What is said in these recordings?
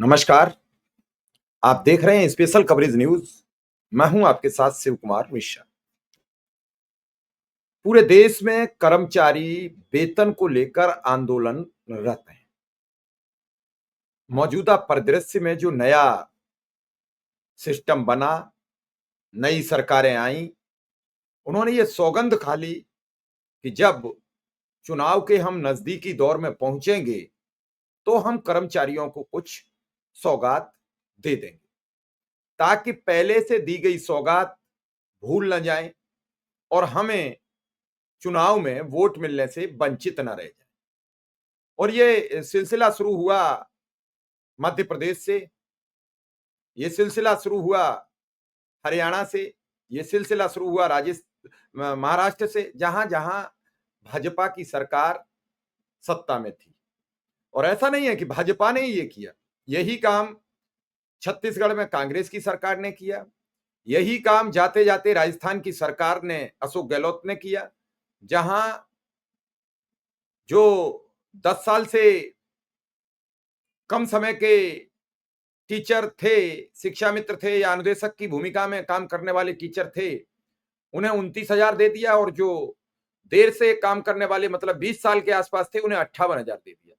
नमस्कार, आप देख रहे हैं स्पेशल कवरेज न्यूज़। मैं हूं आपके साथ शिव कुमार मिश्रा। पूरे देश में कर्मचारी वेतन को लेकर आंदोलनरत हैं। मौजूदा परिदृश्य में जो नया सिस्टम बना, नई सरकारें आईं, उन्होंने ये सौगंध खा ली कि जब चुनाव के हम नज़दीकी दौर में पहुंचेंगे, तो हम कर्मचारियों को कुछ सौगात दे देंगे, ताकि पहले से दी गई सौगात भूल न जाएं और हमें चुनाव में वोट मिलने से वंचित न रह जाए। और ये सिलसिला शुरू हुआ मध्य प्रदेश से, ये सिलसिला शुरू हुआ हरियाणा से, ये सिलसिला शुरू हुआ महाराष्ट्र से, जहां-जहां भाजपा की सरकार सत्ता में थी। और ऐसा नहीं है कि भाजपा ने ही ये किया, यही काम छत्तीसगढ़ में कांग्रेस की सरकार ने किया, यही काम जाते-जाते राजस्थान की सरकार ने, अशोक गहलोत ने किया, जहां जो 10 साल से कम समय के टीचर थे, शिक्षा मित्र थे या अनुदेशक की भूमिका में काम करने वाले टीचर थे, उन्हें 29,000 दे दिया और जो देर से काम करने वाले मतलब 20 साल के आसपास थे, उन्हें 58,000 दे दिया।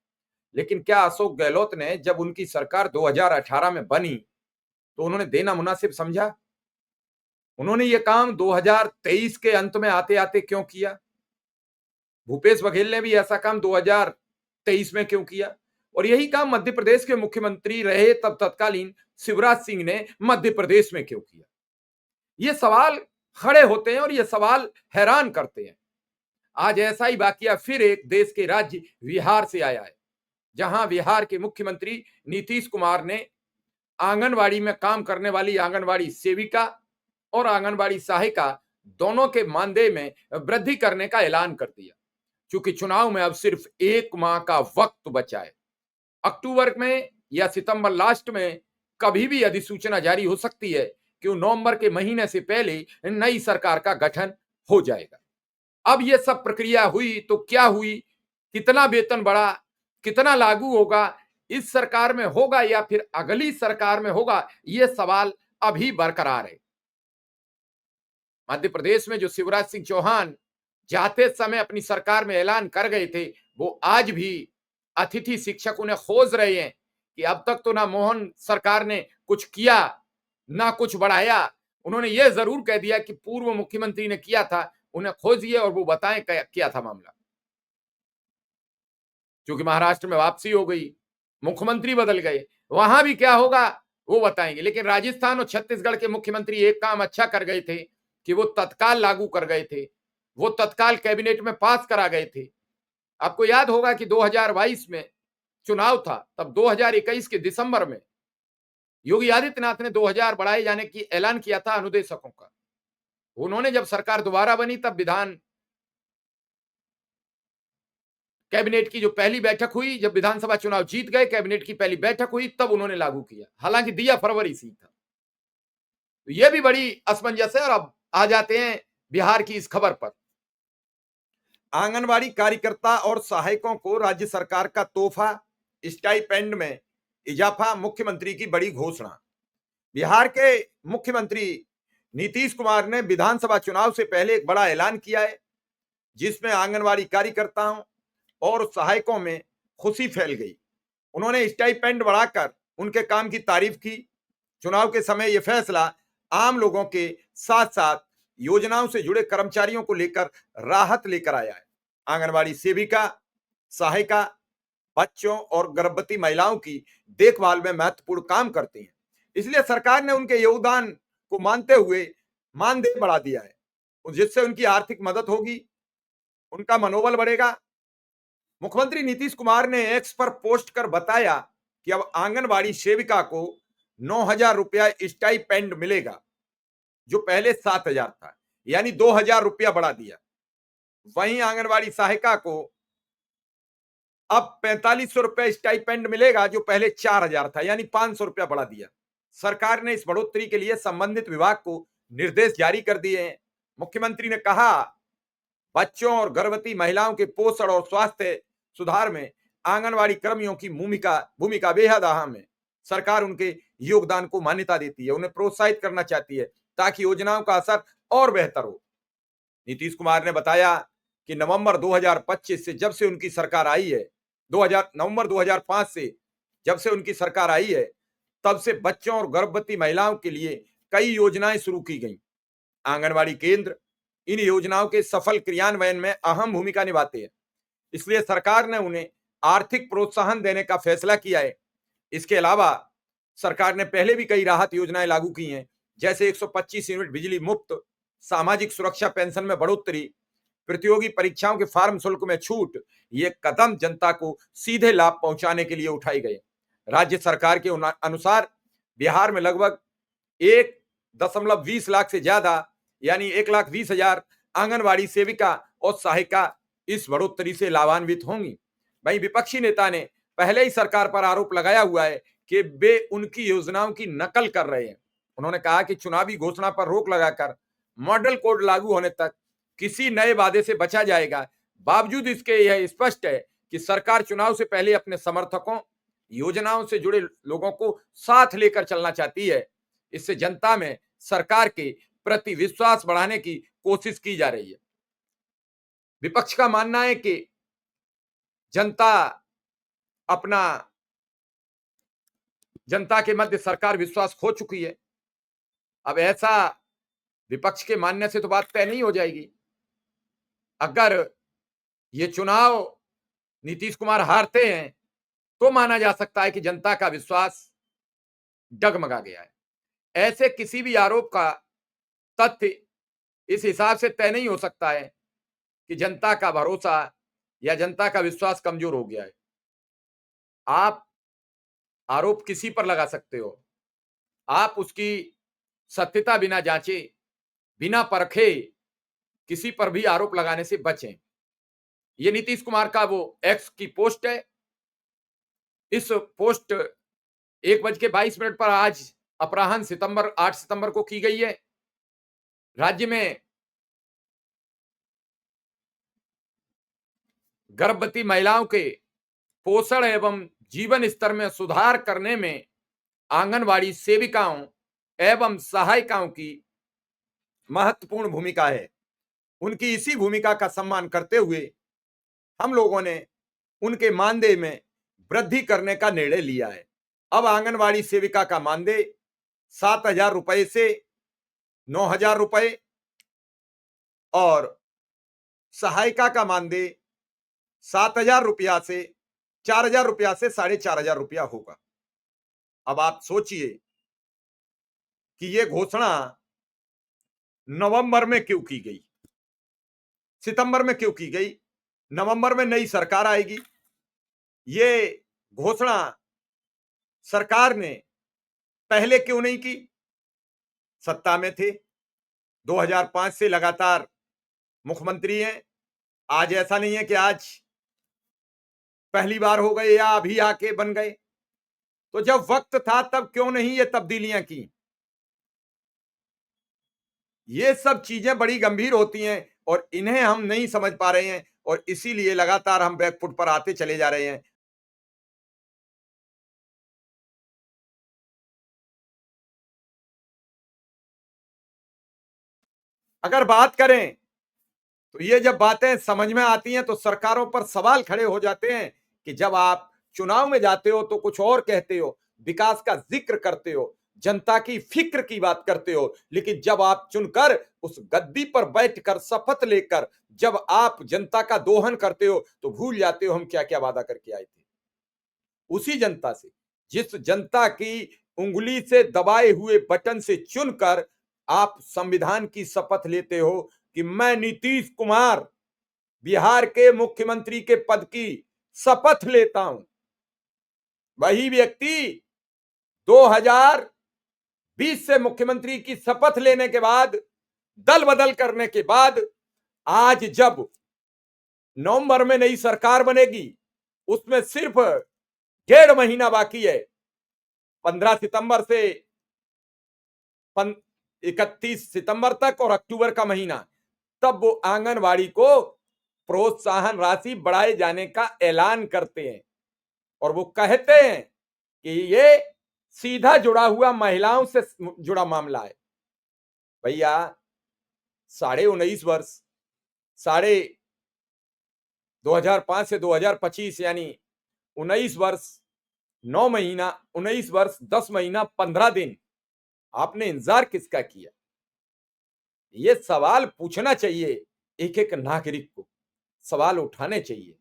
लेकिन क्या अशोक गहलोत ने जब उनकी सरकार 2018 में बनी, तो उन्होंने देना मुनासिब समझा? उन्होंने ये काम 2023 के अंत में आते-आते क्यों किया? भूपेश बघेल ने भी ऐसा काम 2023 में क्यों किया? और यही काम मध्य प्रदेश के मुख्यमंत्री रहे तब तत्कालीन शिवराज सिंह ने मध्य प्रदेश में क्यों किया? ये सवाल खड़े होते हैं और ये सवाल हैरान करते हैं। आज ऐसा ही वाकया फिर एक देश के राज्य बिहार से आया है, जहां बिहार के मुख्यमंत्री नीतीश कुमार ने आंगनवाड़ी में काम करने वाली आंगनवाड़ी सेविका और आंगनवाड़ी सहायिका दोनों के मानदेय में वृद्धि करने का ऐलान कर दिया। चूंकि चुनाव में अब सिर्फ 1 माह का वक्त बचा है, अक्टूबर में या सितंबर लास्ट में कभी भी अधिसूचना जारी हो सकती है कि नवंबर के महीने से पहले नई सरकार का गठन हो जाएगा। अब ये सब प्रक्रिया हुई तो क्या हुई, कितना वेतन बढ़ा, कितना लागू होगा, इस सरकार में होगा या फिर अगली सरकार में होगा, ये सवाल अभी बरकरार है। मध्य प्रदेश में जो शिवराज सिंह चौहान जाते समय अपनी सरकार में ऐलान कर गए थे, वो आज भी अतिथि शिक्षक उन्हें खोज रहे हैं कि अब तक तो ना मोहन सरकार ने कुछ किया, ना कुछ बढ़ाया। उन्होंने यह जरूर कह दिया कि पूर्व मुख्यमंत्री ने किया था, उन्हें खोजिए और वो बताएं क्या था मामला। क्योंकि महाराष्ट्र में वापसी हो गई, मुख्यमंत्री बदल गए, वहां भी क्या होगा वो बताएंगे। लेकिन राजस्थान और छत्तीसगढ़ के मुख्यमंत्री एक काम अच्छा कर गए थे कि वो तत्काल लागू कर गए थे, वो तत्काल कैबिनेट में पास करा गए थे। आपको याद होगा कि 2022 में चुनाव था, तब 2021 के दिसंबर में योगी आदित्यनाथ ने 2000 बढ़ाए जाने की ऐलान किया था अनुदेशकों का। उन्होंने जब सरकार दोबारा बनी तब विधान कैबिनेट की जो पहली बैठक हुई, जब विधानसभा चुनाव जीत गए, कैबिनेट की पहली बैठक हुई, तब उन्होंने लागू किया। हालांकि दिया फरवरी से था। तो यह भी बड़ी असमंजस है। और अब आ जाते हैं बिहार की इस खबर पर। आंगनवाड़ी कार्यकर्ता और सहायकों को राज्य सरकार का तोहफा, स्टाइपेंड में इजाफा, मुख्यमंत्री की बड़ी घोषणा। बिहार के मुख्यमंत्री नीतीश कुमार ने विधानसभा चुनाव से पहले एक बड़ा ऐलान किया है, जिसमें आंगनवाड़ी कार्यकर्ताओं और सहायकों में खुशी फैल गई। उन्होंने स्टाइपेंड बढ़ाकर उनके काम की तारीफ की। चुनाव के समय यह फैसला आम लोगों के साथ साथ योजनाओं से जुड़े कर्मचारियों को लेकर राहत लेकर आया है। आंगनवाड़ी सेविका, सहायिका बच्चों और गर्भवती महिलाओं की देखभाल में महत्वपूर्ण काम करती हैं, इसलिए सरकार ने उनके योगदान को मानते हुए मानदेय बढ़ा दिया है, जिससे उनकी आर्थिक मदद होगी, उनका मनोबल बढ़ेगा। मुख्यमंत्री नीतीश कुमार ने एक्स पर पोस्ट कर बताया कि अब आंगनवाड़ी सेविका को 9,000 रुपया स्टाइपेंड मिलेगा, जो पहले 7,000 था, यानी 2,000 रुपया बढ़ा दिया। वहीं आंगनवाड़ी सहायिका को अब 4,500 रुपया स्टाइपेंड मिलेगा, जो पहले 4,000 था, यानी 500 रुपया बढ़ा दिया। सरकार ने इस बढ़ोतरी के लिए संबंधित विभाग को निर्देश जारी कर दिए हैं। मुख्यमंत्री ने कहा, बच्चों और गर्भवती महिलाओं के पोषण और स्वास्थ्य सुधार में आंगनवाड़ी कर्मियों की भूमिका बेहद अहम है। सरकार उनके योगदान को मान्यता देती है, उन्हें प्रोत्साहित करना चाहती है ताकि योजनाओं का असर और बेहतर हो। नीतीश कुमार ने बताया कि नवंबर 2025 से जब से उनकी सरकार आई है, नवंबर 2005 से जब से उनकी सरकार आई है, तब से बच्चों और गर्भवती महिलाओं के लिए कई योजनाएं शुरू की गई। आंगनवाड़ी केंद्र इन योजनाओं के सफल क्रियान्वयन में अहम भूमिका निभाते हैं, इसलिए सरकार ने उन्हें आर्थिक प्रोत्साहन देने का फैसला किया है। इसके अलावा सरकार ने पहले भी कई राहत योजनाएं लागू की हैं, जैसे 125 यूनिट बिजली मुफ्त, सामाजिक सुरक्षा पेंशन में बढ़ोतरी, प्रतियोगी परीक्षाओं के फॉर्म शुल्क में छूट। ये कदम जनता को सीधे लाभ पहुंचाने के लिए उठाए गए। राज्य सरकार के अनुसार बिहार में लगभग 1.20 लाख से ज्यादा यानी 1,20,000 आंगनवाड़ी सेविका और सहायिका इस बढ़ोतरी से लाभान्वित होंगी। वहीं विपक्षी नेता ने पहले ही सरकार पर आरोप लगाया हुआ है कि वे उनकी योजनाओं की नकल कर रहे हैं। उन्होंने कहा कि चुनावी घोषणा पर रोक लगाकर मॉडल कोड लागू होने तक किसी नए वादे से बचा जाएगा। बावजूद इसके यह स्पष्ट है कि सरकार चुनाव से पहले अपने समर्थकों, योजनाओं से जुड़े लोगों को साथ लेकर चलना चाहती है। इससे जनता में सरकार के प्रति विश्वास बढ़ाने की कोशिश की जा रही है। विपक्ष का मानना है कि जनता के मध्य सरकार विश्वास खो चुकी है। अब ऐसा विपक्ष के मानने से तो बात तय नहीं हो जाएगी। अगर ये चुनाव नीतीश कुमार हारते हैं तो माना जा सकता है कि जनता का विश्वास डगमगा गया है। ऐसे किसी भी आरोप का तथ्य इस हिसाब से तय नहीं हो सकता है कि जनता का भरोसा या जनता का विश्वास कमजोर हो गया है। आप आरोप किसी पर लगा सकते हो, आप उसकी सत्यता बिना जांचे, बिना परखे किसी पर भी आरोप लगाने से बचें। ये नीतीश कुमार का वो एक्स की पोस्ट है। इस पोस्ट 1:22 पर आज अपराह्न 8 सितंबर को की गई है। राज्य में गर्भवती महिलाओं के पोषण एवं जीवन स्तर में सुधार करने में आंगनवाड़ी सेविकाओं एवं सहायिकाओं की महत्वपूर्ण भूमिका है। उनकी इसी भूमिका का सम्मान करते हुए हम लोगों ने उनके मानदेय में वृद्धि करने का निर्णय लिया है। अब आंगनवाड़ी सेविका का मानदेय 7,000 रुपए से 9,000 रुपए और सहायिका का मानदेय 7,000 रुपया से 4,000 रुपया से 4,500 रुपया होगा। अब आप सोचिए कि यह घोषणा नवंबर में क्यों की गई, सितंबर में क्यों की गई? नवंबर में नई सरकार आएगी। ये घोषणा सरकार ने पहले क्यों नहीं की? सत्ता में थे, 2005 से लगातार मुख्यमंत्री हैं। आज ऐसा नहीं है कि आज पहली बार हो गए या अभी आके बन गए। तो जब वक्त था तब क्यों नहीं ये तब्दीलियां की? ये सब चीजें बड़ी गंभीर होती हैं और इन्हें हम नहीं समझ पा रहे हैं और इसीलिए लगातार हम बैकफुट पर आते चले जा रहे हैं। अगर बात करें तो ये जब बातें समझ में आती हैं तो सरकारों पर सवाल खड़े हो जाते हैं कि जब आप चुनाव में जाते हो तो कुछ और कहते हो, विकास का जिक्र करते हो, जनता की फिक्र की बात करते हो, लेकिन जब आप चुनकर उस गद्दी पर बैठकर शपथ लेकर जब आप जनता का दोहन करते हो तो भूल जाते हो हम क्या क्या वादा करके आए थे। उसी जनता से, जिस जनता की उंगली से दबाए हुए बटन से चुनकर आप संविधान की शपथ लेते हो कि मैं नीतीश कुमार बिहार के मुख्यमंत्री के पद की शपथ लेता हूं। वही व्यक्ति 2020 से मुख्यमंत्री की शपथ लेने के बाद, दल बदल करने के बाद, आज जब नवंबर में नई सरकार बनेगी, उसमें सिर्फ 1.5 महीना बाकी है, 15 सितंबर से 31 सितंबर तक और अक्टूबर का महीना, तब वो आंगनवाड़ी को प्रोत्साहन राशि बढ़ाए जाने का ऐलान करते हैं और वो कहते हैं कि ये सीधा जुड़ा हुआ महिलाओं से जुड़ा मामला है। भैया 19.5 वर्ष, साढ़े 2005 से 2025 यानी 19 वर्ष 9 महीना, 19 वर्ष 10 महीना 15 दिन आपने इंतजार किसका किया? ये सवाल पूछना चाहिए एक एक नागरिक को, सवाल उठाने चाहिए।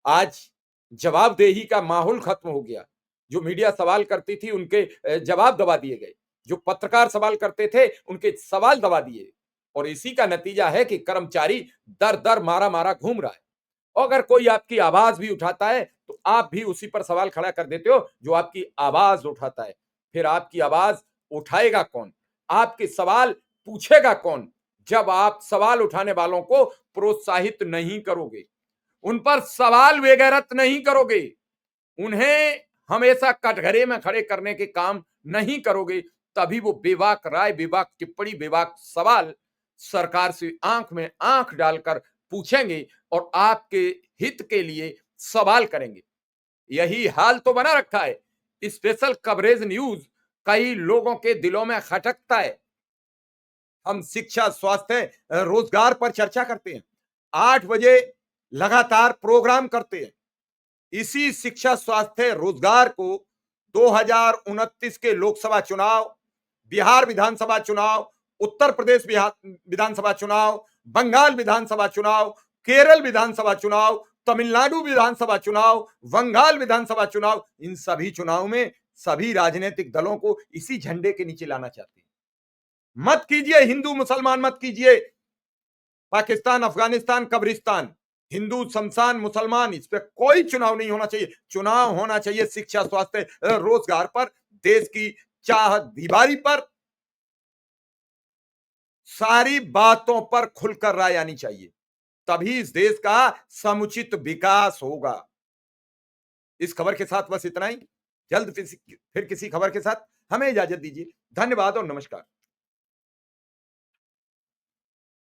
आज जवाबदेही का माहौल खत्म हो गया। जो मीडिया सवाल करती थी उनके जवाब दबा दिए गए। जो पत्रकार सवाल करते थे उनके सवाल दबा दिए और इसी का नतीजा है कि कर्मचारी दर-दर मारा-मारा घूम रहा है। और अगर कोई आपकी आवाज भी उठाता है तो आप भी उसी पर सवाल खड़ा कर देते हो जो आपकी आवाज उठाता है। फिर आपकी आवाज उठाएगा कौन? आपके सवाल पूछेगा कौन? जब आप सवाल उठाने वालों को प्रोत्साहित नहीं करोगे, उन पर सवाल बेगैरत नहीं करोगे, उन्हें हमेशा कटघरे में खड़े करने के काम नहीं करोगे, तभी वो बेबाक राय, बेबाक टिप्पणी, बेबाक सवाल सरकार से आंख में आंख डालकर पूछेंगे और आपके हित के लिए सवाल करेंगे। यही हाल तो बना रखा है। स्पेशल कवरेज न्यूज कई लोगों के दिलों में खटकता है। हम शिक्षा, स्वास्थ्य, रोजगार पर चर्चा करते हैं। 8 बजे लगातार प्रोग्राम करते हैं। इसी शिक्षा, स्वास्थ्य, रोजगार को 2029 के लोकसभा चुनाव, बिहार विधानसभा चुनाव, उत्तर प्रदेश विधानसभा चुनाव, बंगाल विधानसभा चुनाव, केरल विधानसभा चुनाव, तमिलनाडु विधानसभा चुनाव, बंगाल विधानसभा चुनाव, इन सभी चुनाव में सभी राजनीतिक दलों को इसी झंडे के नीचे लाना चाहते हैं। मत कीजिए हिंदू मुसलमान, मत कीजिए पाकिस्तान, अफगानिस्तान, कब्रिस्तान, हिंदू शमशान, मुसलमान, इस पे कोई चुनाव नहीं होना चाहिए। चुनाव होना चाहिए शिक्षा, स्वास्थ्य, रोजगार पर, देश की चाह दीवारी पर, सारी बातों पर खुलकर राय आनी चाहिए, तभी इस देश का समुचित विकास होगा। इस खबर के साथ बस इतना ही। जल्द फिर किसी खबर के साथ हमें इजाजत दीजिए। धन्यवाद और नमस्कार।